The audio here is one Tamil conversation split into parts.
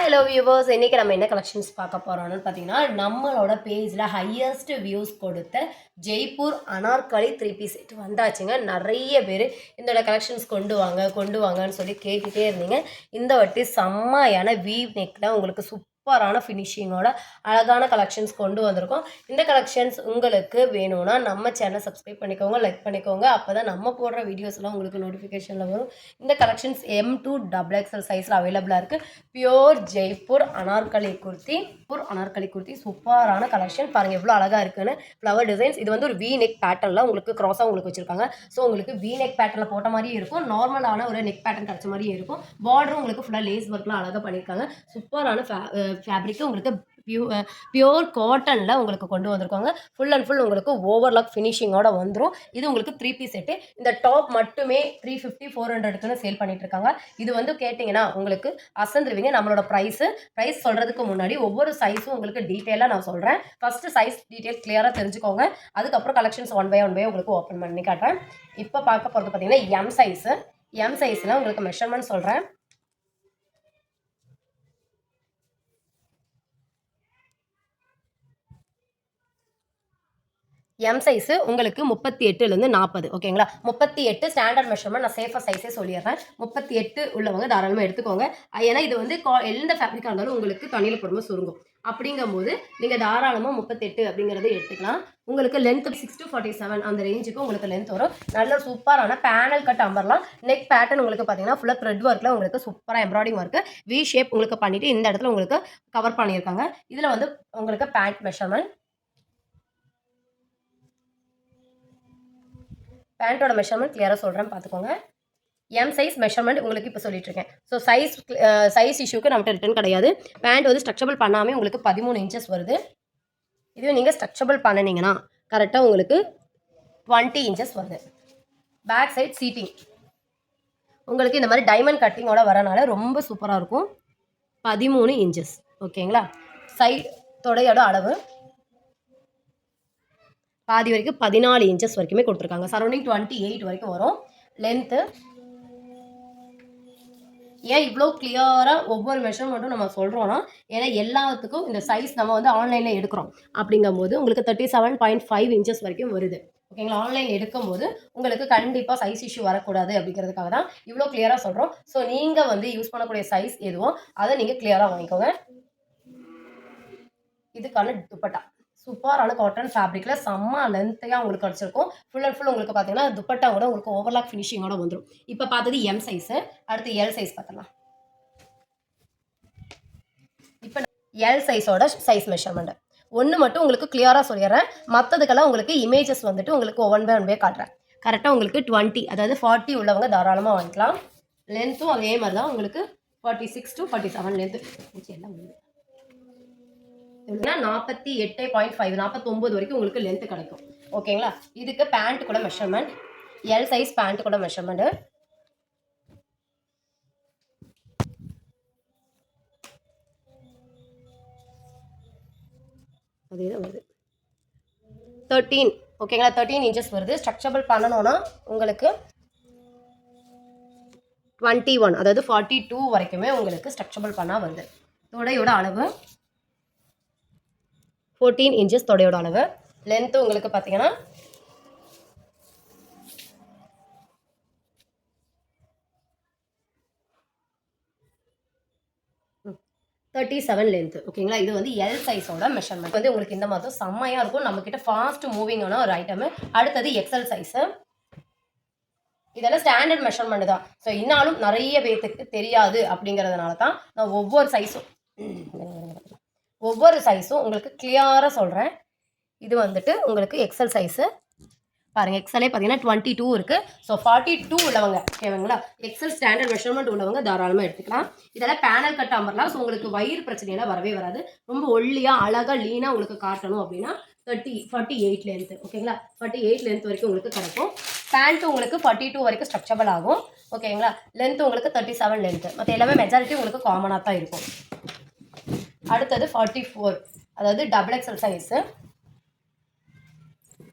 ஹலோ வியூவர்ஸ், இன்றைக்கி நம்ம என்ன கலெக்ஷன்ஸ் பார்க்க போகிறோம்னு பார்த்தீங்கன்னா, நம்மளோட பேஜில் ஹையஸ்ட் வியூஸ் கொடுத்த ஜெய்ப்பூர் அனார்கலி 3 பீஸ் செட் வந்தாச்சுங்க. நிறைய பேர் இதோட கலெக்ஷன்ஸ் கொண்டு வாங்கன்னு சொல்லி கேட்டுகிட்டே இருந்தீங்க. இந்த வாட்டி செம்மையான வீவ் நெக்கில் உங்களுக்கு சூப்பரான ஃபினிஷிங்கோட அழகான கலெக்ஷன்ஸ் கொண்டு வந்திருக்கோம். இந்த கலெக்ஷன்ஸ் உங்களுக்கு வேணும்னா நம்ம சேனலை சப்ஸ்கிரைப் பண்ணிக்கோங்க, லைக் பண்ணிக்கோங்க. அப்போ தான் நம்ம போடுற வீடியோஸ்லாம் உங்களுக்கு நோட்டிஃபிகேஷனில் வரும். இந்த கலெக்ஷன்ஸ் M2 XXL சைஸில் அவைலபிளாக இருக்குது. பியோர் ஜெய்ப்பூர் அனார்கலி குர்த்தி சூப்பரான கலெக்ஷன். பாருங்கள் எவ்வளோ அழகாக இருக்குன்னு. ஃப்ளவர் டிசைன்ஸ் இது வந்து ஒரு வி நெக் பேட்டர்னில் உங்களுக்கு க்ராஸாக உங்களுக்கு வச்சுருக்காங்க. ஸோ உங்களுக்கு வி நெக் பேட்டர்னில் போட்ட மாதிரியே இருக்கும், நார்மலான ஒரு நெக் பேட்டர்ன் கிடச்ச மாதிரியே இருக்கும். பார்டரும் உங்களுக்கு ஃபுல்லாக லேஸ் ஒர்க்லாம் அழகாக பண்ணியிருக்காங்க. சூப்பரான ஃபேப்ரிக்கு உங்களுக்கு பியோர் காட்டனில் உங்களுக்கு கொண்டு வந்திருக்காங்க. ஃபுல் அண்ட் ஃபுல் உங்களுக்கு ஓவர்லாக் ஃபினிஷிங்கோட வந்துடும். இது உங்களுக்கு 3 பீஸ் செட்டு. இந்த டாப் மட்டுமே 350 400க்குன்னு சேல் பண்ணிட்டு இருக்காங்க. இது வந்து கேட்டிங்கன்னா உங்களுக்கு அசந்துருவீங்க. நம்மளோட ப்ரைஸ் சொல்கிறதுக்கு முன்னாடி ஒவ்வொரு சைஸும் உங்களுக்கு டீட்டெயிலாக நான் சொல்கிறேன். ஃபஸ்ட்டு சைஸ் டீட்டெயில் கிளியராக தெரிஞ்சுக்கோங்க. அதுக்கப்புறம் கலெக்ஷன்ஸ் ஒன் பை உங்களுக்கு ஓப்பன் பண்ணி காட்டுறேன். இப்போ பார்க்க போகிறது பார்த்தீங்கன்னா எம் சைஸில் உங்களுக்கு மெஷர்மெண்ட் சொல்கிறேன். எம் சைஸு உங்களுக்கு 38லேருந்து 40 ஓகேங்களா. 38 ஸ்டாண்டர்ட் மெஷர்மெண்ட். நான் சேஃபாக சைஸே சொல்லிடுறேன். 38 உள்ளவங்க தாராளமாக எடுத்துக்கோங்க. ஏன்னா இது வந்து எந்த ஃபேப்ரிக்காக இருந்தாலும் உங்களுக்கு தண்ணியில் போடும்போது சுருங்கும். அப்படிங்கும்போது நீங்கள் தாராளமாக 38 அப்படிங்கிறத எடுத்துக்கலாம். உங்களுக்கு லென்த் 6 to 47 அந்த ரேஞ்சுக்கு உங்களுக்கு லென்த் வரும். நல்ல சூப்பரான பேனல் கட் அம்பர்லாம். நெக் பேட்டர்ன் உங்களுக்கு பார்த்தீங்கன்னா ஃபுல்லாக த்ரெட் ஒர்க்கில் உங்களுக்கு சூப்பராக எம்ப்ராய்டிங் ஒர்க்கு வி ஷேப் உங்களுக்கு பண்ணிவிட்டு இந்த இடத்துல உங்களுக்கு கவர் பண்ணியிருக்காங்க. இதில் வந்து உங்களுக்கு பேண்ட் மெஷர்மெண்ட், பேண்ட்டோட மெஷர்மெண்ட் கிளியராக சொல்கிறேன் பார்த்துக்கோங்க. எம் சைஸ் மெஷர்மெண்ட் உங்களுக்கு இப்போ சொல்லிட்டுருக்கேன். ஸோ சைஸ் இஷ்யூக்கு நம்மகிட்ட ரிட்டன் கிடையாது. பேண்ட் வந்து ஸ்ட்ரக்சபிள் பண்ணாமல் உங்களுக்கு 13 இன்ச்சஸ் வருது. இதுவே நீங்கள் ஸ்ட்ரக்சபிள் பண்ணினீங்கன்னா கரெக்டாக உங்களுக்கு 20 இன்ச்சஸ் வருது. பேக் சைட் சீட்டிங் உங்களுக்கு இந்த மாதிரி டைமண்ட் கட்டிங்கோட வரனால ரொம்ப சூப்பராக இருக்கும். 13 இன்ச்சஸ் ஓகேங்களா. சைட் தொடையோட அளவு பாதி வரைக்கும் 14 இன்ச்சஸ் வரைக்குமே கொடுத்துருக்காங்க. சரௌண்டிங் 28 வரைக்கும் வரும். லென்த்து ஏன் இவ்வளோ கிளியராக ஒவ்வொரு மெஷர்மெண்ட்டும் நம்ம சொல்கிறோன்னா, ஏன்னா எல்லாத்துக்கும் இந்த சைஸ் நம்ம வந்து ஆன்லைனில் எடுக்கிறோம். அப்படிங்கும்போது உங்களுக்கு 37.5 இன்ச்சஸ் வரைக்கும் வருது ஓகேங்களா. ஆன்லைன் எடுக்கும்போது உங்களுக்கு கண்டிப்பாக சைஸ் இஷ்யூ வரக்கூடாது அப்படிங்கிறதுக்காக தான் இவ்வளோ கிளியராக சொல்கிறோம். ஸோ நீங்கள் வந்து யூஸ் பண்ணக்கூடிய சைஸ் எதுவோ அதை நீங்கள் கிளியராக வாங்கிக்கோங்க. இதுக்கான துப்பட்டா சூப்பரான காட்டன் ஃபேப்ரிக்கில் செம்ம லென்த்தையாக உங்களுக்கு கிடச்சிருக்கும். ஃபுல் அண்ட் ஃபுல் உங்களுக்கு பார்த்தீங்கன்னா துப்பட்டா கூட உங்களுக்கு ஓவர்லாக் ஃபினிஷிங்கோட வந்துடும். இப்போ பார்த்தது எம் சைஸு, அடுத்து எல் சைஸ் பார்த்துக்கலாம். இப்போ எல் சைஸோட சைஸ் மெஷர்மெண்ட் ஒன்று மட்டும் உங்களுக்கு கிளியராக சொல்லிடுறேன். மற்றதுக்கெல்லாம் உங்களுக்கு இமேஜஸ் வந்துட்டு உங்களுக்கு ஒன் பை காட்டுறேன். கரெக்டாக உங்களுக்கு 20 அதாவது 40 உள்ளவங்க தாராளமாக வாங்கிக்கலாம். லென்த்தும் அதே மாதிரி தான் உங்களுக்கு 46 to 47 லென்த்து எல்லாம் உண்டு. 48.5 49 வரைக்கும் உங்களுக்கு லென்த் கிடைக்கும் ஓகேங்களா. இதுக்கு பேண்ட் கூட மெஷர்மெண்ட், எல் சைஸ் பேண்ட் கூட மெஷர்மெண்ட். அதுதான் வருது 13 ஓகேங்களா. 13 இன்ச்சஸ் வருது. ஸ்ட்ரக்சபிள் பண்ணணும்னா உங்களுக்கு 21 அதாவது 42 வரைக்குமே உங்களுக்கு ஸ்ட்ரக்சபிள் பண்ணால் வருது. தொடையோட அளவு 14 இன்ச்சஸ் தொடையோட அளவு. லென்த்து உங்களுக்கு பார்த்தீங்கன்னா 37 லென்த்து ஓகேங்களா. இது வந்து எல் சைஸோட மெஷர்மெண்ட் வந்து உங்களுக்கு இந்த மாதிரி செம்மையாக இருக்கும். நம்மக்கிட்ட ஃபாஸ்ட் மூவிங்கான ஒரு ஐட்டமு. அடுத்தது எக்ஸல் சைஸு. இதெல்லாம் ஸ்டாண்டர்ட் மெஷர்மெண்ட் தான். ஸோ இன்னாலும் நிறைய பேர்த்துக்கு தெரியாது அப்படிங்கிறதுனால தான் நான் ஒவ்வொரு சைஸும் உங்களுக்கு கிளியராக சொல்கிறேன். இது வந்துட்டு உங்களுக்கு எக்ஸல் சைஸு. பாருங்கள் எக்ஸலே பார்த்தீங்கன்னா 22 இருக்குது. ஸோ 42 உள்ளவங்க ஓகேங்களா. எக்ஸல் ஸ்டாண்டர்ட் மெஷர்மெண்ட் உள்ளவங்க தாராளமாக எடுத்துக்கலாம். இதெல்லாம் பேனல் கட் அம்பர்லாம். ஸோ உங்களுக்கு வயிறு பிரச்சனையெல்லாம் வரவே வராது. ரொம்ப ஒல்லியாக அழகாக லீனாக உங்களுக்கு காட்டணும் அப்படின்னா 48 லென்த்து ஓகேங்களா. 48 லென்த் வரைக்கும் உங்களுக்கு கிடைக்கும். பேண்ட்டு உங்களுக்கு 42 வரைக்கும் ஸ்ட்ரக்சபிள் ஆகும் ஓகேங்களா. லென்த்து உங்களுக்கு 37 லென்த்து. மற்ற எல்லாமே மெஜாரிட்டி உங்களுக்கு காமனாக தான் இருக்கும். அடுத்தது 44 அதாவது XXL சைஸு.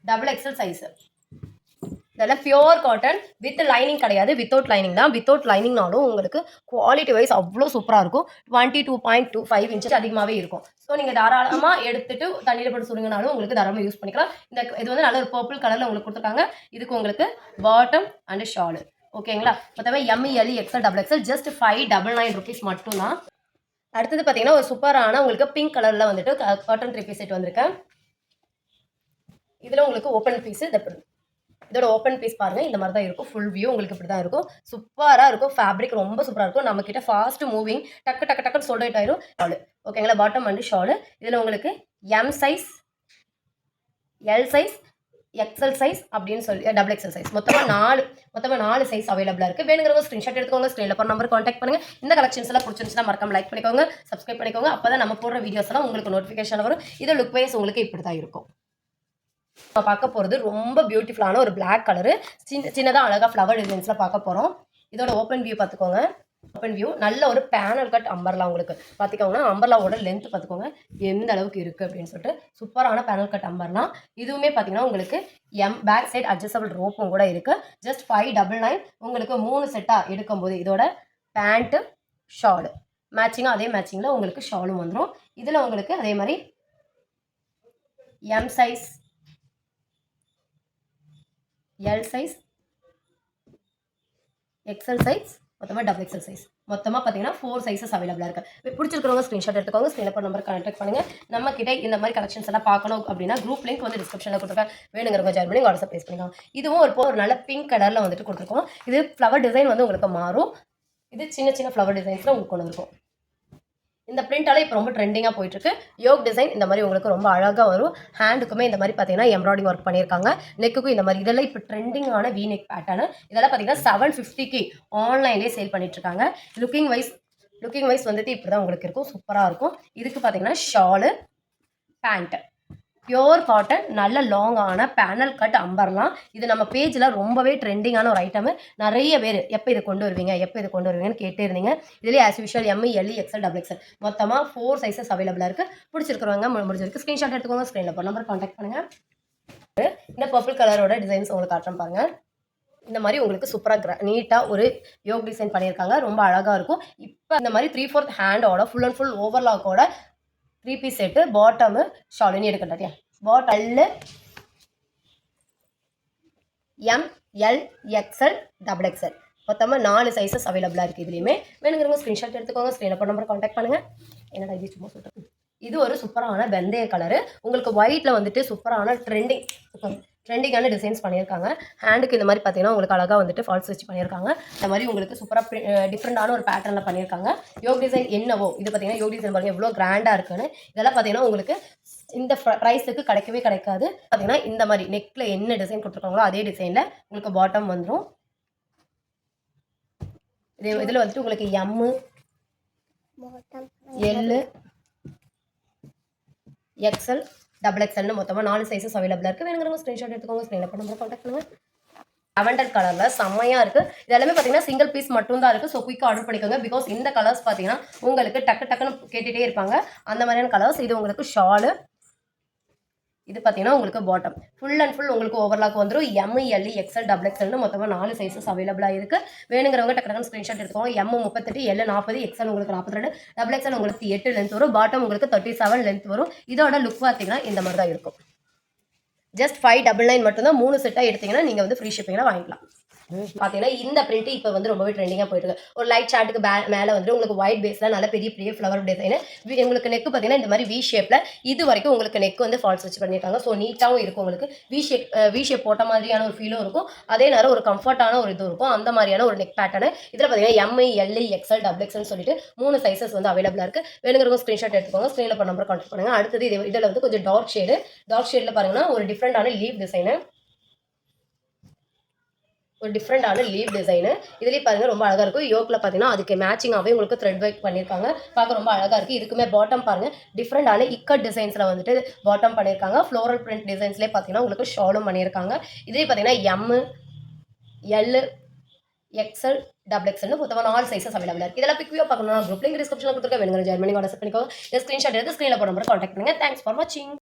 இதெல்லாம் பியூர் காட்டன் வித் லைனிங் கிடையாது, வித்தவுட் லைனிங் தான். வித்தவுட் லைனிங்னாலும் உங்களுக்கு குவாலிட்டி வைஸ் அவ்வளோ சூப்பராக இருக்கும். 22.25 இன்ச்சஸ் அதிகமாகவே இருக்கும். ஸோ நீங்கள் தாராளமாக எடுத்துட்டு தண்ணியில் போட்டு சுடுங்கனாலும் உங்களுக்கு தாராளமாக யூஸ் பண்ணிக்கலாம். இது வந்து நல்ல ஒரு பர்பிள் கலரில் உங்களுக்கு கொடுத்துருக்காங்க. இதுக்கு உங்களுக்கு பாட்டம் அண்ட் ஷாலு ஓகேங்களா. மொத்தமாக M L XL double XL just 599 rupees மட்டும்தான். அடுத்தது பார்த்தீங்கன்னா ஒரு சூப்பரான உங்களுக்கு பிங்க் கலரில் வந்துட்டு காட்டன் 3 பீஸ் செட் வந்திருக்கேன். இதில் உங்களுக்கு ஓப்பன் பீஸு இதோட ஓப்பன் பீஸ் பாருங்கள் இந்த மாதிரி தான் இருக்கும். ஃபுல் வியூ உங்களுக்கு இப்படி தான் இருக்கும். சூப்பராக இருக்கும். ஃபேப்ரிக் ரொம்ப சூப்பராக இருக்கும். நம்மக்கிட்ட ஃபாஸ்ட் மூவிங் டக்கு டக்கு டக்குன்னு சோல்ட் அவுட் ஆயிரும். ஷாலு ஓகேங்களா. பாட்டம் அண்ட் ஷாலு இதில் உங்களுக்கு M size, L size, XL size அப்படின்னு சொல்லி டபுள் எக்ஸல் சைஸ் மொத்தமாக 4 சைஸ் அவைலபிளாக இருக்குது. வேணுங்கிறவங்க ஸ்க்ரீன்ஷாட் எடுத்துக்கோங்க. ஸ்க்ரீனில் போகிற நம்பர் கான்டாக்ட் பண்ணுங்கள். இந்த கலெக்ஷன்ஸ் எல்லாம் பிடிச்சிருந்துச்சுன்னா மறக்காம லைக் பண்ணிக்கோங்க, சப்ஸ்கிரைப் பண்ணிக்கோங்க. அப்போ தான் நம்ம போடுற வீடியோஸ் எல்லாம் உங்களுக்கு நோட்டிஃபிகேஷன் வரும். இது லுக் வைஸ் உங்களுக்கு இப்படி தான் இருக்கும். நம்ம பார்க்க போகிறது ரொம்ப பியூட்டிஃபுல்லான ஒரு பிளாக் கலரு சின்னதாக அழகாக ஃப்ளவர் டிசைன்ஸில் பார்க்க போகிறோம். இதோட ஓப்பன் வியூ பார்த்துக்கோங்க. ஓப்பன் வியூ நல்ல ஒரு பேனல் கட் அம்பர்லா உங்களுக்கு பார்த்துக்கோங்கன்னா அம்பர்லாவோட லென்த் பார்த்துக்கோங்க எந்த அளவுக்கு இருக்குது அப்படின்னு சொல்லிட்டு சூப்பரான பேனல் கட் அம்பர்லாம். இதுவுமே பார்த்தீங்கன்னா உங்களுக்கு பேக் சைட் அட்ஜஸ்டபிள் ரோப்பும் கூட இருக்குது. ஜஸ்ட் 599 உங்களுக்கு 3 செட்டாக எடுக்கும்போது இதோட பேண்ட்டு ஷாலு மேட்சிங்காக அதே மேட்சிங்கில் உங்களுக்கு ஷாலும் வந்துடும். இதில் உங்களுக்கு அதே மாதிரி M size, L size, XL size, மொத்தமாக டபுள் எக்ஸல் சைஸ் மொத்தமாக பார்த்தீங்கன்னா 4 சைஸஸ் அவைலபிளாக இருக்குது. பிடிச்சிருக்கிறவங்க ஸ்க்ரீன்ஷாட் எடுத்துக்கோங்க. ஸ்க்ரீனில் நம்பர் கான்டாக்ட் பண்ணுங்கள். நம்ம கிட்ட இந்த மாதிரி கலெக்ஷன்ஸ் எல்லாம் பார்க்கணும் அப்படின்னா குரூப் லிங்க் வந்து டிஸ்கிரிப்ஷனில் கொடுத்துருக்கேன். வேணுங்கிறவங்க ஜாயின் பண்ணி வாட்ஸ்அப் பேஸ் பண்ணிக்கலாம். இதுவும் ஒரு நல்ல பிங்க் கலரில் வந்துட்டு கொடுத்துருக்கோம். இது ஃப்ளவர் டிசைன் வந்து உங்களுக்கு மாறும். இது சின்ன சின்ன ஃப்ளவர் டிசைன்ஸில் உங்களுக்கு கொண்டு இருக்கும். இந்த பிரிண்டால இப்போ ரொம்ப ட்ரெண்டிங்காக போயிட்டுருக்கு. யோக் டிசைன் இந்த மாதிரி உங்களுக்கு ரொம்ப அழகாக வரும். ஹேண்டுக்குமே இந்த மாதிரி பார்த்தீங்கன்னா எம்ப்ராய்டிங் ஒர்க் பண்ணியிருக்காங்க. நெக்குக்கும் இந்த மாதிரி இதெல்லாம் இப்போ ட்ரெண்டிங்கான வி நெக் பேட்டர்னு. இதெல்லாம் பார்த்தீங்கன்னா 750க்கு ஆன்லைன்லேயே சேல் பண்ணிட்டுருக்காங்க. லுக்கிங் வைஸ் வந்துட்டு இப்படி தான் உங்களுக்கு இருக்கும். சூப்பராக இருக்கும். இதுக்கு பார்த்தீங்கன்னா ஷாலு, பேண்ட்டு பியோர் காட்டன் நல்ல லாங்கான பேனல் கட் அம்பர்லாம். இது நம்ம பேஜில் ரொம்பவே ட்ரெண்டிங்கான ஒரு ஐட்டமு. நிறைய பேர் எப்போ இது கொண்டு வருவீங்கன்னு கேட்டே இருந்தீங்க. இதுலேயே as usual M L XL double XL மொத்தமாக 4 சைஸஸ் அவைலபிளாக இருக்குது. பிடிச்சிருக்கிறவங்க முடிஞ்சிருக்கு ஸ்க்ரீன்ஷாட் எடுத்துக்கோங்க. ஸ்க்ரீனில் போகிற நம்பர் கான்டாக்ட் பண்ணுங்கள். இந்த பர்பிள் கலரோட டிசைன்ஸ் உங்களுக்கு காட்டுறேன் பாருங்கள். இந்த மாதிரி உங்களுக்கு சூப்பராக நீட்டாக ஒரு யோக் டிசைன் பண்ணியிருக்காங்க. ரொம்ப அழகாக இருக்கும். இப்போ இந்த மாதிரி 3/4 ஹேண்டோட ஃபுல் அண்ட் ஃபுல் ஓவர்லாக்கோட 3 பீஸ் செட்டு பாட்டமு ஷாலுன்னு எடுக்கட்டாட்டியா பாட்டல் M, L, XL, double XL மொத்தமாக 4 சைஸஸ் அவைலபிளாக இருக்குது. இதுலேயுமே வேணுங்கிறவங்க ஸ்க்ரீன்ஷாட் எடுத்துக்கோங்க. ஸ்க்ரீனில் போகிற நம்பர் கான்டாக்ட் பண்ணுங்கள். என்னடா இது சும்மா சொல்கிறேன். இது ஒரு சூப்பரான வெந்தய கலரு. உங்களுக்கு ஒயிட்டில் வந்துட்டு சூப்பரான ட்ரெண்டிங்கான டிசைன்ஸ் பண்ணியிருக்காங்க. ஹேண்டுக்கு இந்த மாதிரி பார்த்தீங்கன்னா உங்களுக்கு அழகாக வந்துட்டு ஃபால்ஸ் வச்சு பண்ணியிருக்காங்க. இந்த மாதிரி உங்களுக்கு சூப்பராக டிஃப்ரெண்டான ஒரு பேட்டர்னில் பண்ணியிருக்காங்க. யோக் டிசைன் என்னவோ இது பார்த்தீங்கன்னா யோக் டிசைன் பாருங்கள் எவ்வளோ கிராண்டாக இருக்குன்னு. இதெல்லாம் பார்த்தீங்கன்னா உங்களுக்கு இந்த ப்ரைஸுக்கு கிடைக்காது. பார்த்தீங்கன்னா இந்த மாதிரி நெக்கில் என்ன டிசைன் கொடுத்துருக்காங்களோ அதே டிசைனில் உங்களுக்கு பாட்டம் வந்துடும். இதில் வந்துட்டு உங்களுக்கு எம்மு, எல்லு, எக்ஸ்எல், டபுள் எக்ஸ்எல்னு மொத்தமாக 4 சைஸஸ் அவைலபிளாக இருக்குது. வேணுங்கிறவங்க ஸ்க்ரீன்ஷாட் எடுத்துக்கோங்க. ஸ்க்ரீனில் நம்பர் கான்டாக்ட் பண்ணுங்கள். லாவெண்டர் கலரில் செம்மையாக இருக்குது. இதெல்லாமே பார்த்தீங்கன்னா சிங்கிள் பீஸ் மட்டும் தான் இருக்குது. ஸோ குயிக்காக ஆர்டர் பண்ணிக்கோங்க. பிகாஸ் இந்த கலர்ஸ் பார்த்தீங்கன்னா உங்களுக்கு டக்குன்னு கேட்டுகிட்டே இருப்பாங்க. அந்த மாதிரியான கலர்ஸ். இது உங்களுக்கு ஷாலு, இது பார்த்தீங்கன்னா உங்களுக்கு பாட்டம் ஃபுல் அண்ட் ஃபுல் உங்களுக்கு ஓவர்லாக் வந்துடும். எம்இஎல்இ எக்ஸ்எல் டபுள் எக்ஸ்எல்னு மொத்தமாக 4 சைஸஸ் அவைலபிளாக இருக்குது. வேணுங்கிறவங்க டக்குனு ஸ்க்ரீன்ஷாட் எடுத்துக்கோங்க. எம் 38, எல் 40, எக்ஸ்எல் உங்களுக்கு 42, டபுள் எக்ஸ்எல் உங்களுக்கு 8 லென்த் வரும். பாட்டம் உங்களுக்கு 37 லென்த் வரும். இதோட லுக் பார்த்தீங்கன்னா இந்த மாதிரி தான் இருக்கும். ஜஸ்ட் 599 மட்டும்தான். 3 செட்டாக எடுத்தீங்கன்னா நீங்கள் வந்து ஃப்ரீ ஷிப்பிங்கில் வாங்கிக்கலாம். பார்த்தீங்கன்னா இந்த பிரிண்ட் இப்போ வந்து ரொம்பவே ட்ரெண்டிங்காக போயிட்டு இருக்கு. ஒரு லைட் சார்ட்டுக்கு மேலே வந்துட்டு உங்களுக்கு ஒயிட் பேஸில் நல்ல பெரிய ஃப்ளவர் டிசைனு. உங்களுக்கு நெக்கு பார்த்தீங்கன்னா இந்த மாதிரி வி ஷேப்பில் இது வரைக்கும் உங்களுக்கு நெக் வந்து ஃபால்ஸ் வச்சு பண்ணியிருக்காங்க. ஸோ நீட்டாகவும் இருக்கும். உங்களுக்கு வி ஷேப் போட்ட மாதிரியான ஒரு ஃபீலும் இருக்கும். அதே நேரம் ஒரு கம்ஃபர்ட்டான ஒரு இது இருக்கும். அந்த மாதிரியான ஒரு நெக் பேட்டர்னு. இதில் பார்த்தீங்கன்னா எம்ஐ, எல்ஐ, எக்ஸ்எல், டபுள் எக்ஸ்எல்னு சொல்லிட்டு 3 சைஸஸ் வந்து அவைலபிளாக இருக்குது. வேணுங்கிறவங்க ஸ்க்ரீன்ஷாட் எடுத்துக்கோங்க. ஸ்க்ரீனில் பண்ண நம்பர் கான்டாக்ட் பண்ணுங்கள். அடுத்தது இதில் வந்து கொஞ்சம் டார்க் ஷேடில் பாருங்கன்னா ஒரு டிஃப்ரெண்டான லீவ் டிசைனு. ஒரு டிஃப்ரெண்டான லீவ் டிசைனு. இதுலேயே பாருங்கள் ரொம்ப அழகாக இருக்கும். யோக்கில் பார்த்தீங்கன்னா அதுக்கு மேட்சிங்காகவே உங்களுக்கு த்ரெட் ஒர்க் பண்ணியிருக்காங்க. பார்க்க ரொம்ப அழகாக இருக்குது. இதுக்குமே பாட்டம் பாருங்கள் டிஃப்ரெண்டான இக்கட் டிசைன்ஸில் வந்துட்டு பாட்டம் பண்ணியிருக்காங்க. ஃப்ளோரல் பிரிண்ட் டிசைன்ஸ்லேயே பார்த்தீங்கன்னா உங்களுக்கு ஷாலும் பண்ணியிருக்காங்க. இதுலேயே பார்த்தீங்கன்னா எம்மு, எல், எக்ஸ்எல், டபுள் எக்ஸ்எல்னு மொத்தமாக 4 சைஸஸ் அவைலபிளாக இருக்குது. இதெல்லாம் பிக்வியாக பார்க்கணும்னா குரூப் லிங்க் டிஸ்கிரிப்ஷனில் கொடுத்துருக்க. வேணுங்கிற ஜாயின் பண்ணி வாட்ஸ்அப் பண்ணிக்கோங்க. ஸ்க்ரீன்ஷாட் எடுத்து ஸ்க்ரீனில் போட நம்பர் கான்டாக்ட் பண்ணுங்கள். தேங்க்ஸ் ஃபார் வாட்சிங்.